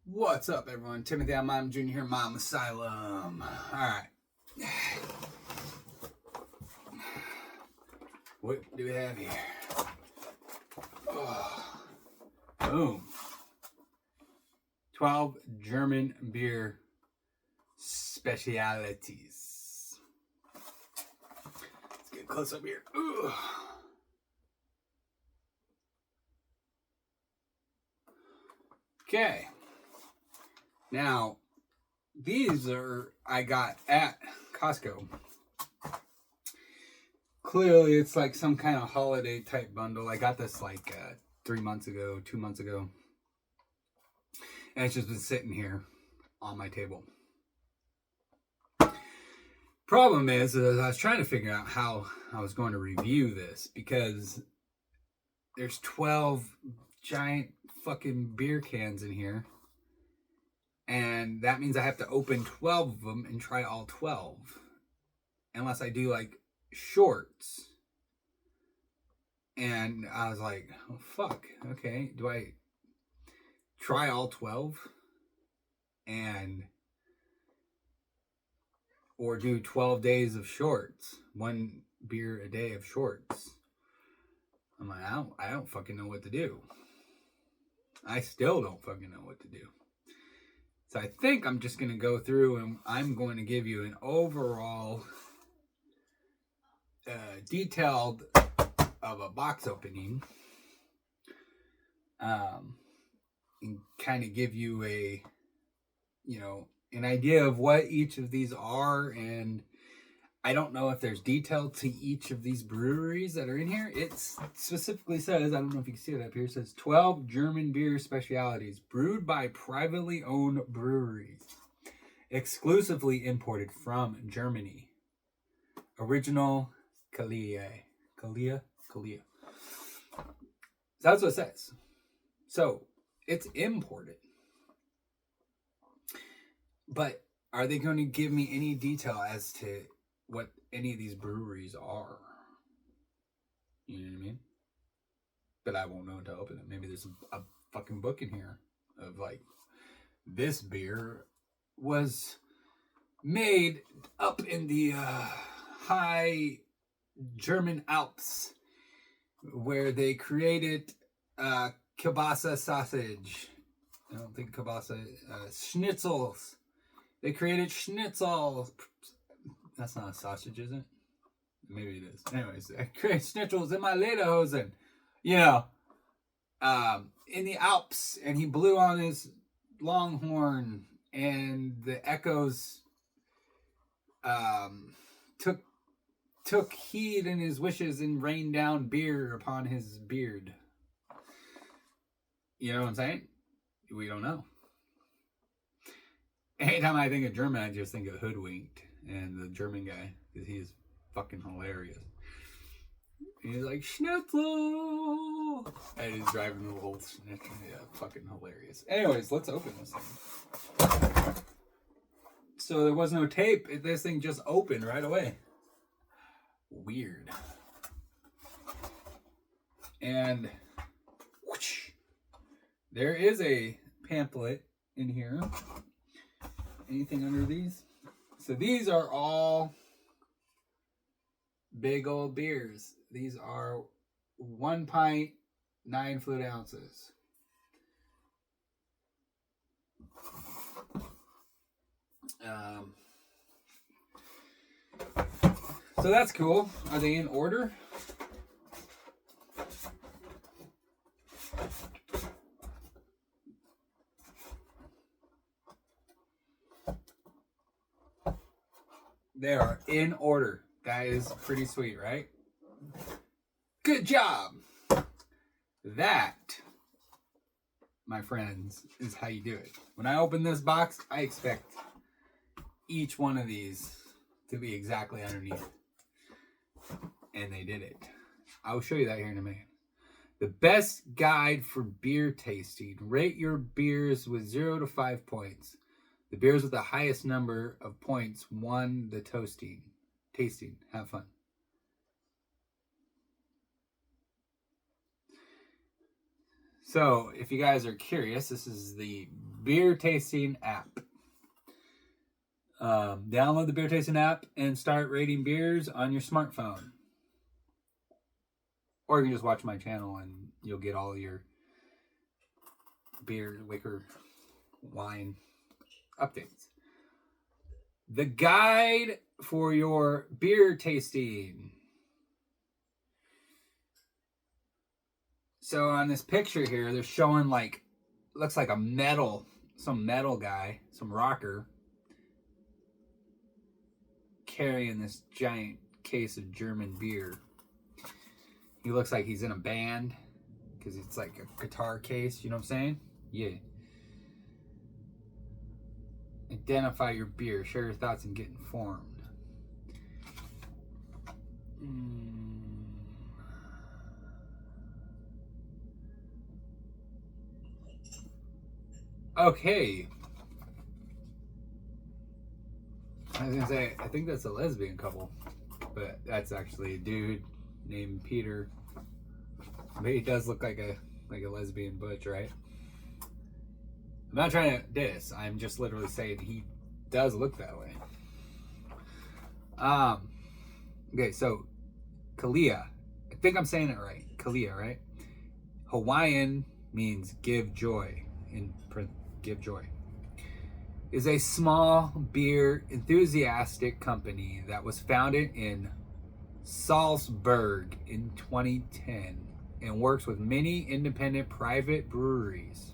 What's up, everyone? Timothy I'm Mom Jr. here, Mom Asylum. Alright. What do we have here? Oh. Boom. 12 German beer specialities. Let's get close up here. Ooh. Okay. Now, these I got at Costco. Clearly, it's like some kind of holiday type bundle. I got this like 3 months ago, 2 months ago. And it's just been sitting here on my table. Problem is I was trying to figure out how I was going to review this because there's 12 giant fucking beer cans in here. And that means I have to open 12 of them and try all 12. Unless I do like shorts. And I was like, oh, fuck. Okay. Do I try all 12? Or do 12 days of shorts? One beer a day of shorts. I'm like, I don't fucking know what to do. I still don't fucking know what to do. So I think I'm just going to go through and I'm going to give you an overall detailed of a box opening. And kind of give you an idea of what each of these are. And I don't know if there's detail to each of these breweries that are in here. It specifically says, I don't know if you can see it up here, it says 12 German beer specialities brewed by privately owned breweries, exclusively imported from Germany. Original Kalia. So that's what it says. So it's imported. But are they going to give me any detail as to what any of these breweries are? You know what I mean? But I won't know until I open it. Maybe there's a fucking book in here of like, this beer was made up in the high German Alps where they created kielbasa sausage. I don't think kielbasa, schnitzels. They created schnitzel. That's not a sausage, is it? Maybe it is. Anyways, I created schnitzels in my lederhosen. You know, in the Alps, and he blew on his longhorn, and the echoes took heed in his wishes and rained down beer upon his beard. You know what I'm saying? We don't know. Anytime I think of German, I just think of Hoodwinked and the German guy, because he's fucking hilarious. He's like, Schnitzel! And he's driving the little Schnitzel. Yeah, fucking hilarious. Anyways, let's open this thing. So there was no tape. This thing just opened right away. Weird. And whoosh, there is a pamphlet in here. Anything under these? So these are all big old beers. These are 1 pint, 9 fluid ounces. So that's cool. Are they in order? They are in order. That is pretty sweet, right? Good job. That, my friends, is how you do it. When I open this box, I expect each one of these to be exactly underneath. And they did it. I'll show you that here in a minute. The best guide for beer tasting. Rate your beers with 0 to 5 points. The beers with the highest number of points won the tasting. Have fun. So, if you guys are curious, this is the beer tasting app. Download the beer tasting app and start rating beers on your smartphone. Or you can just watch my channel and you'll get all your beer, liquor, wine updates. The guide for your beer tasting. So on this picture here, they're showing like, looks like some metal guy, some rocker, carrying this giant case of German beer. He looks like he's in a band because it's like a guitar case, you know what I'm saying? Yeah. Identify your beer, share your thoughts, and get informed. Okay. I was gonna say, I think that's a lesbian couple, but that's actually a dude named Peter. But he does look like a lesbian butch, right? I'm not trying to diss. I'm just literally saying he does look that way. Okay, so Kalia. I think I'm saying it right. Kalia, right? Hawaiian means give joy. Give joy. Is a small beer enthusiastic company that was founded in Salzburg in 2010 and works with many independent private breweries.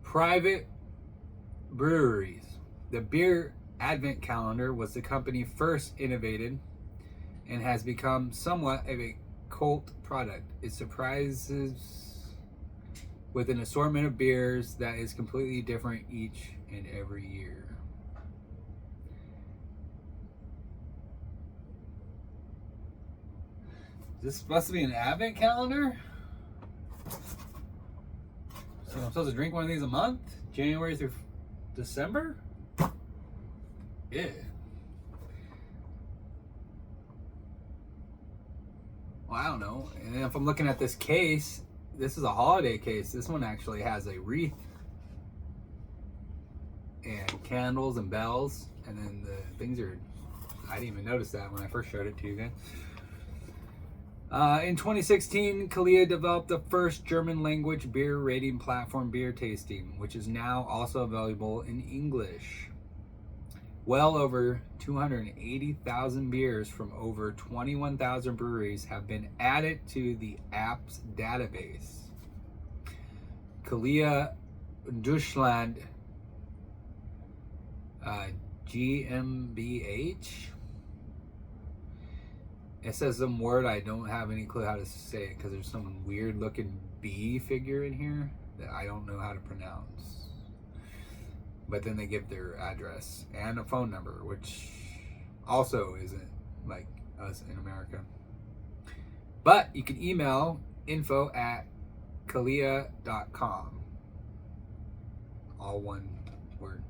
Private breweries. The beer advent calendar was the company first innovated and has become somewhat of a cult product. It surprises with an assortment of beers that is completely different each and every year. Is this supposed to be an advent calendar? So I'm supposed to drink one of these a month? January through December? Yeah. Well, I don't know. And then if I'm looking at this case, this is a holiday case. This one actually has a wreath and candles and bells. And then the things are, I didn't even notice that when I first showed it to you guys. In 2016, Kalia developed the first German language beer rating platform, Beer Tasting, which is now also available in English. Well over 280,000 beers from over 21,000 breweries have been added to the app's database. Kalia Deutschland GmbH. It says some word I don't have any clue how to say it because there's some weird looking B figure in here that I don't know how to pronounce. But then they give their address and a phone number, which also isn't like us in America. But you can email info@kalia.com. All one word.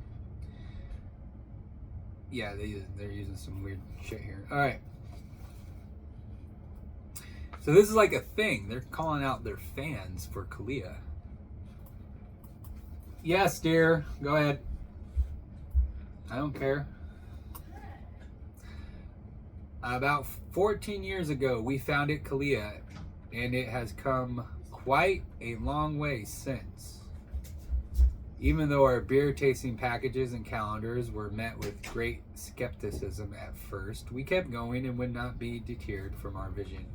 Yeah, they're using some weird shit here. All right. So this is like a thing. They're calling out their fans for Kalia. Yes, dear. Go ahead. I don't care. About 14 years ago, we founded Kalia, and it has come quite a long way since. Even though our beer tasting packages and calendars were met with great skepticism at first, we kept going and would not be deterred from our vision.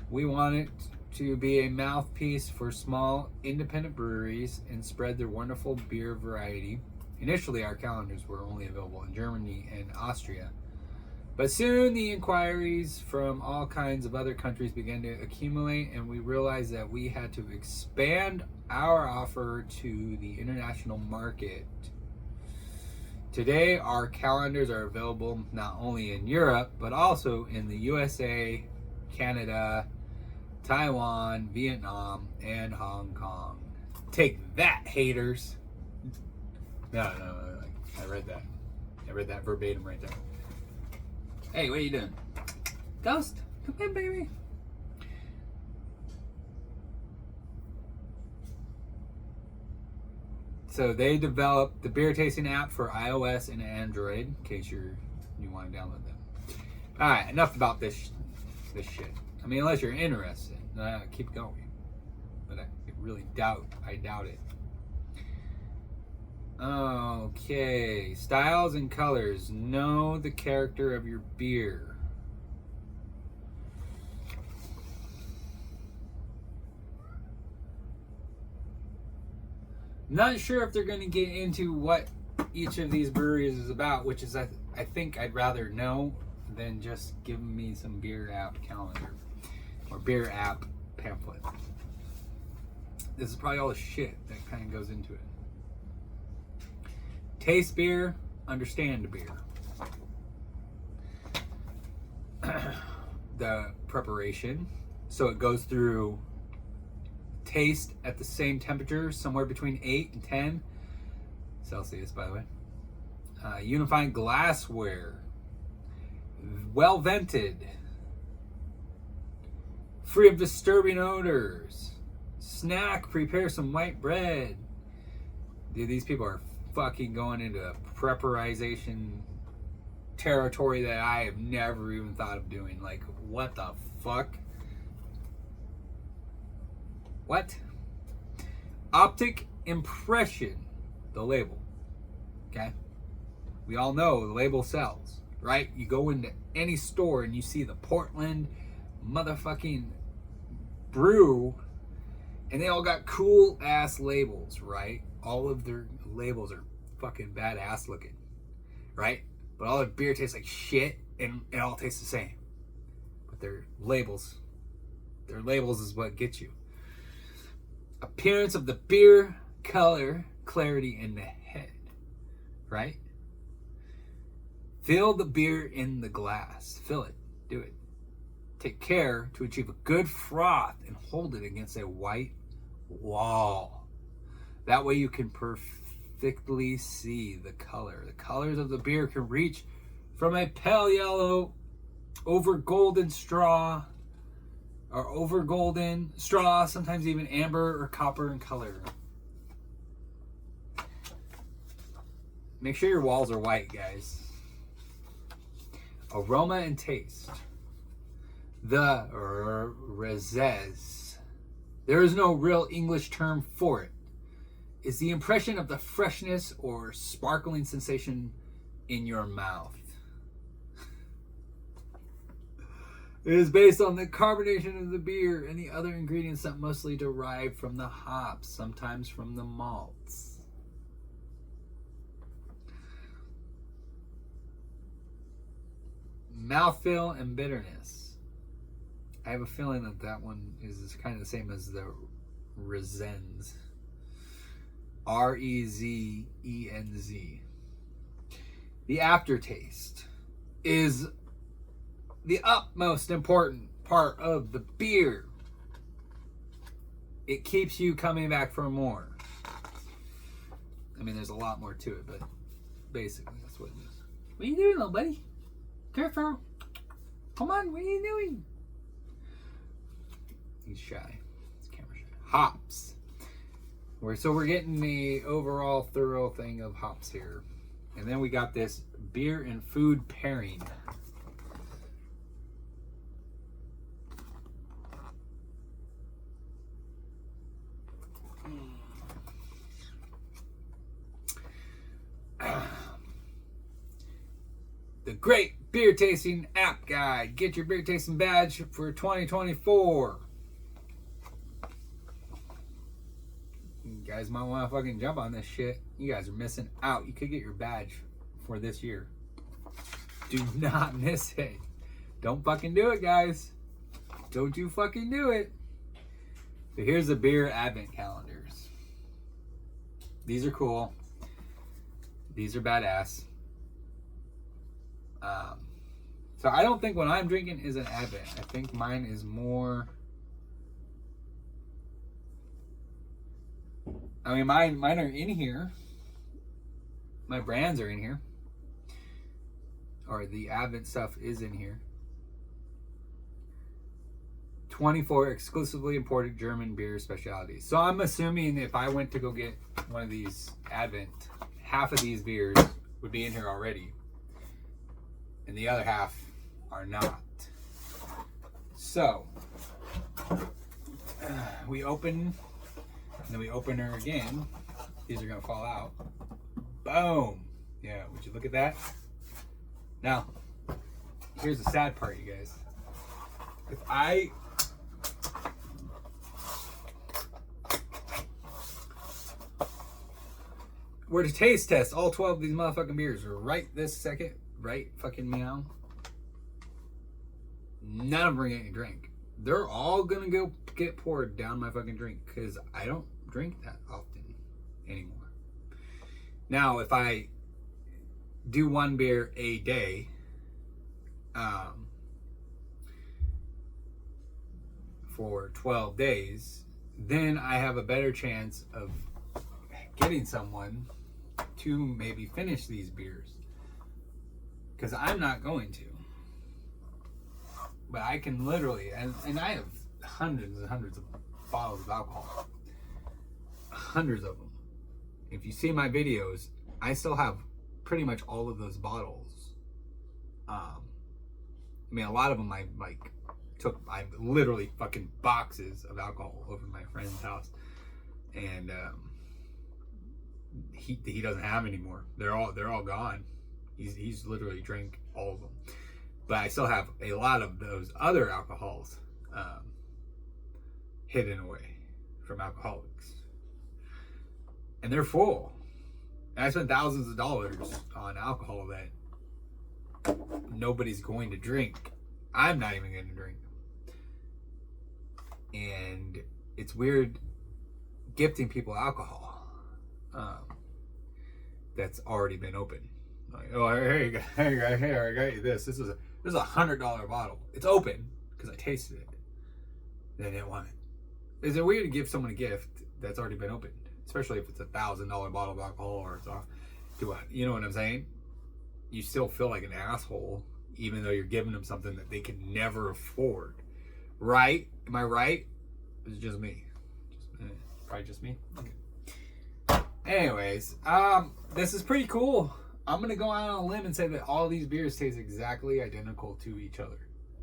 We wanted to be a mouthpiece for small independent breweries and spread their wonderful beer variety. Initially, our calendars were only available in Germany and Austria, but soon the inquiries from all kinds of other countries began to accumulate, and we realized that we had to expand our offer to the international market. Today, our calendars are available not only in Europe, but also in the USA, Canada, Taiwan, Vietnam, and Hong Kong. Take that, haters. No, I read that. I read that verbatim right there. Hey, what are you doing? Ghost, come in, baby. So they developed the beer tasting app for iOS and Android, in case you want to download them. All right, enough about this shit. I mean, unless you're interested, keep going. But I doubt it. Okay, styles and colors. Know the character of your beer. Not sure if they're going to get into what each of these breweries is about, which is I think I'd rather know than just give me some beer app calendar or beer app pamphlet. This is probably all the shit that kind of goes into it. Taste beer, understand beer. The preparation. So it goes through taste at the same temperature, somewhere between 8 and 10 Celsius, by the way. Unifying glassware. Well vented. Free of disturbing odors. Snack, prepare some white bread. Dude, these people are fucking going into preparization territory that I have never even thought of doing. Like, what the fuck? What? Optic impression. The label. Okay? We all know the label sells, right? You go into any store and you see the Portland motherfucking brew and they all got cool ass labels, right? All of their labels are fucking badass looking, right? But all their beer tastes like shit and it all tastes the same. But their labels is what gets you. Appearance of the beer, color, clarity in the head, right? Fill the beer in the glass. Fill it. Do it. Take care to achieve a good froth and hold it against a white wall. That way you can perfectly see the color. The colors of the beer can reach from a pale yellow over golden straw, or over golden straw, sometimes even amber or copper in color. Make sure your walls are white, guys. Aroma and taste. The rezes. There is no real English term for it. Is the impression of the freshness or sparkling sensation in your mouth. It is based on the carbonation of the beer and the other ingredients that mostly derive from the hops, sometimes from the malts. Mouthfeel and bitterness. I have a feeling that one is kind of the same as the Rezenz. Rezenz. The aftertaste is the utmost important part of the beer. It keeps you coming back for more. I mean, there's a lot more to it, but basically that's what it is. What are you doing, little buddy? Careful. Come on, what are you doing? He's shy. He's camera shy. Hops. So we're getting the overall thorough thing of hops here. And then we got this beer and food pairing. The Great Beer Tasting App Guide. Get your beer tasting badge for 2024. You guys might want to fucking jump on this shit. You guys are missing out. You could get your badge for this year. Do not miss it. Don't fucking do it, guys. Don't you fucking do it. So here's the beer advent calendars. These are cool. These are badass. So I don't think what I'm drinking is an advent. I think mine is more. I mean, mine are in here. My brands are in here. or the Advent stuff is in here. 24 exclusively imported German beer specialties. So I'm assuming if I went to go get one of these Advent, half of these beers would be in here already, and the other half are not. So we open, and then we open her again. These are gonna fall out. Boom. Yeah, would you look at that? Now, here's the sad part, you guys. If I were to taste test all 12 of these motherfucking beers right this second, right fucking meow, none of them are getting a drink. They're all gonna go get poured down my fucking drink because I don't drink that often anymore. Now, if I do one beer a day, for 12 days, then I have a better chance of getting someone to maybe finish these beers, because I'm not going to. But I can literally, and I have hundreds and hundreds of bottles of alcohol, hundreds of them. If you see my videos, I still have pretty much all of those bottles. I mean, a lot of them I literally fucking boxes of alcohol over to my friend's house, and he doesn't have any more. They're all gone. He's literally drank all of them. But I still have a lot of those other alcohols hidden away from alcoholics, and they're full. And I spent thousands of dollars on alcohol that nobody's going to drink. I'm not even going to drink. And it's weird gifting people alcohol that's already been opened. Like, oh, hey, I got you this. This is a $100 bottle. It's open because I tasted it. They didn't want it. Is it weird to give someone a gift that's already been opened, especially if it's $1,000 bottle of alcohol or it's off? You know what I'm saying? You still feel like an asshole, even though you're giving them something that they can never afford, right? Am I right? It's just me. Probably just me. Okay. Anyways, this is pretty cool. I'm gonna go out on a limb and say that all these beers taste exactly identical to each other.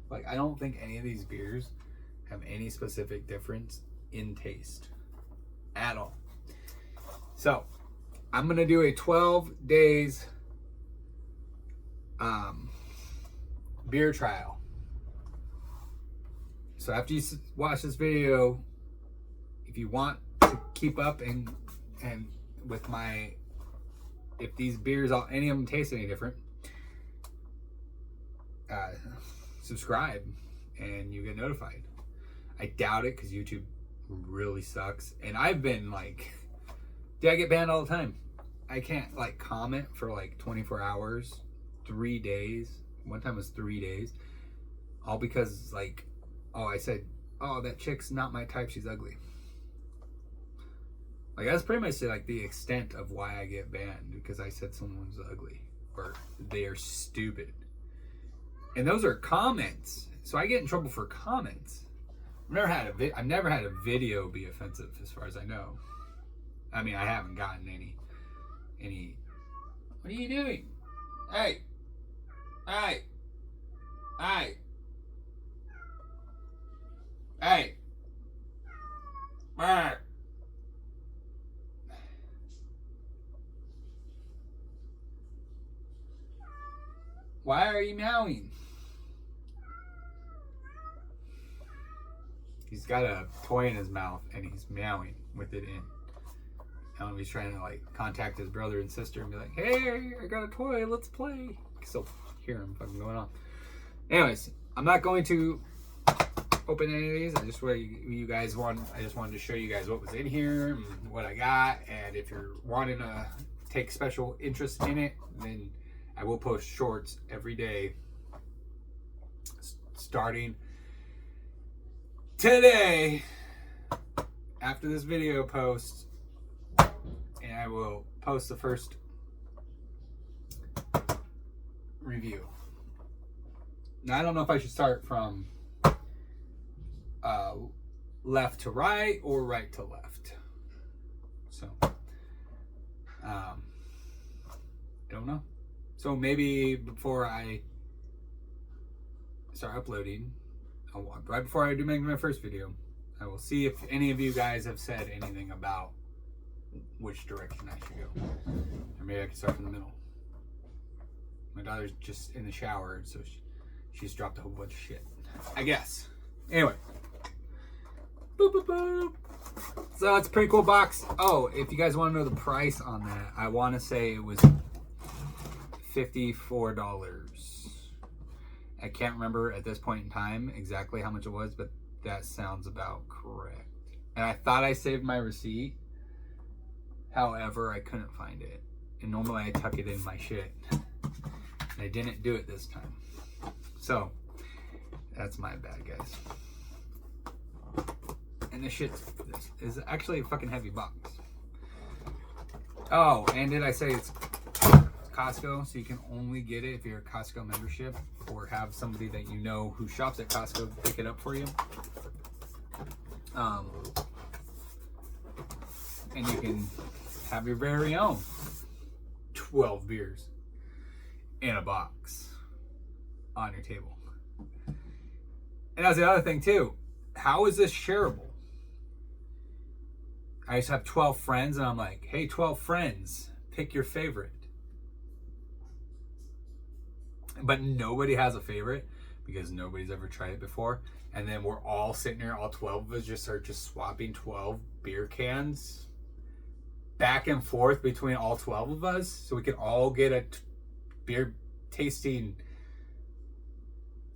Like, I don't think any of these beers have any specific difference in taste at all. So I'm gonna do a 12 days beer trial. So after you watch this video, if you want to keep up and with my, if these beers, any of them taste any different, subscribe and you get notified. I doubt it because YouTube really sucks, and I've been like, dude, I get banned all the time. I can't like comment for like 24 hours, 3 days. One time was 3 days, all because like, oh, I said, oh, that chick's not my type, she's ugly. Like, that's pretty much like the extent of why I get banned, because I said someone's ugly or they are stupid. And those are comments, so I get in trouble for comments. I've never had a video be offensive, as far as I know. I mean, I haven't gotten any. What are you doing? Hey, hey, hey, hey, Mark. Why are you meowing? He's got a toy in his mouth and he's meowing with it in. I don't know if he's trying to like contact his brother and sister and be like, hey, I got a toy, let's play. You can still hear him fucking going on. Anyways, I'm not going to open any of these. I just wanted to show you guys what was in here and what I got. And if you're wanting to take special interest in it, then I will post shorts every day starting today after this video posts, and I will post the first review. Now, I don't know if I should start from left to right or right to left. So, I don't know. So maybe before I start uploading, right before I do make my first video, I will see if any of you guys have said anything about which direction I should go. Or maybe I can start in the middle. My daughter's just in the shower, so she's dropped a whole bunch of shit, I guess. Anyway. Boop, boop, boop. So it's a pretty cool box. Oh, if you guys want to know the price on that, I want to say it was $54. I can't remember at this point in time exactly how much it was, but that sounds about correct. And I thought I saved my receipt. However, I couldn't find it. And normally I tuck it in my shit. And I didn't do it this time. So, that's my bad, guys. And this is actually a fucking heavy box. Oh, and did I say it's Costco? So you can only get it if you're a Costco membership or have somebody that you know who shops at Costco pick it up for you. And you can have your very own 12 beers in a box on your table. And that's the other thing too. How is this shareable? I just have 12 friends and I'm like, hey, 12 friends, pick your favorite. But nobody has a favorite because nobody's ever tried it before. And then we're all sitting here, all 12 of us just swapping 12 beer cans back and forth between all 12 of us so we can all get a beer tasting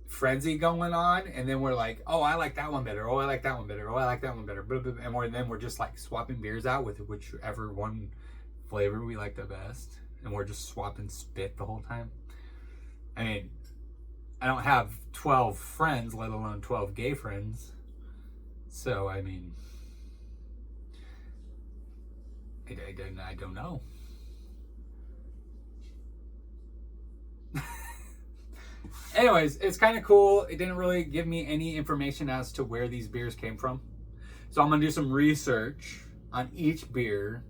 frenzy going on. And then we're like, oh, I like that one better. Oh, I like that one better. Oh, I like that one better. And then we're just like swapping beers out with whichever one flavor we like the best. And we're just swapping spit the whole time. I mean, I don't have 12 friends, let alone 12 gay friends. So, I mean, I don't know. Anyways, it's kind of cool. It didn't really give me any information as to where these beers came from. So I'm going to do some research on each beer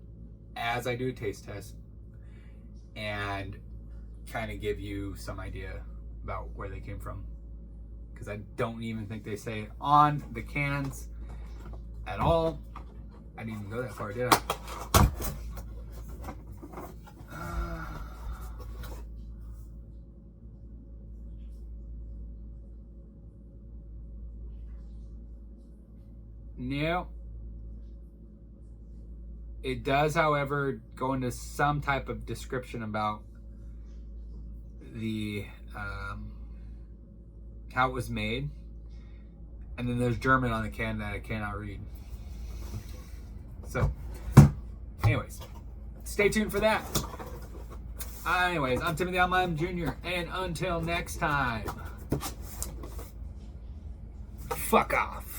as I do a taste test and kind of give you some idea about where they came from. Because I don't even think they say it on the cans at all. I didn't even go that far, did I? No. It does, however, go into some type of description about the how it was made, and then there's German on the can that I cannot read. So, anyways, stay tuned for that. Anyways, I'm Timothy Almheim Jr., and until next time, fuck off.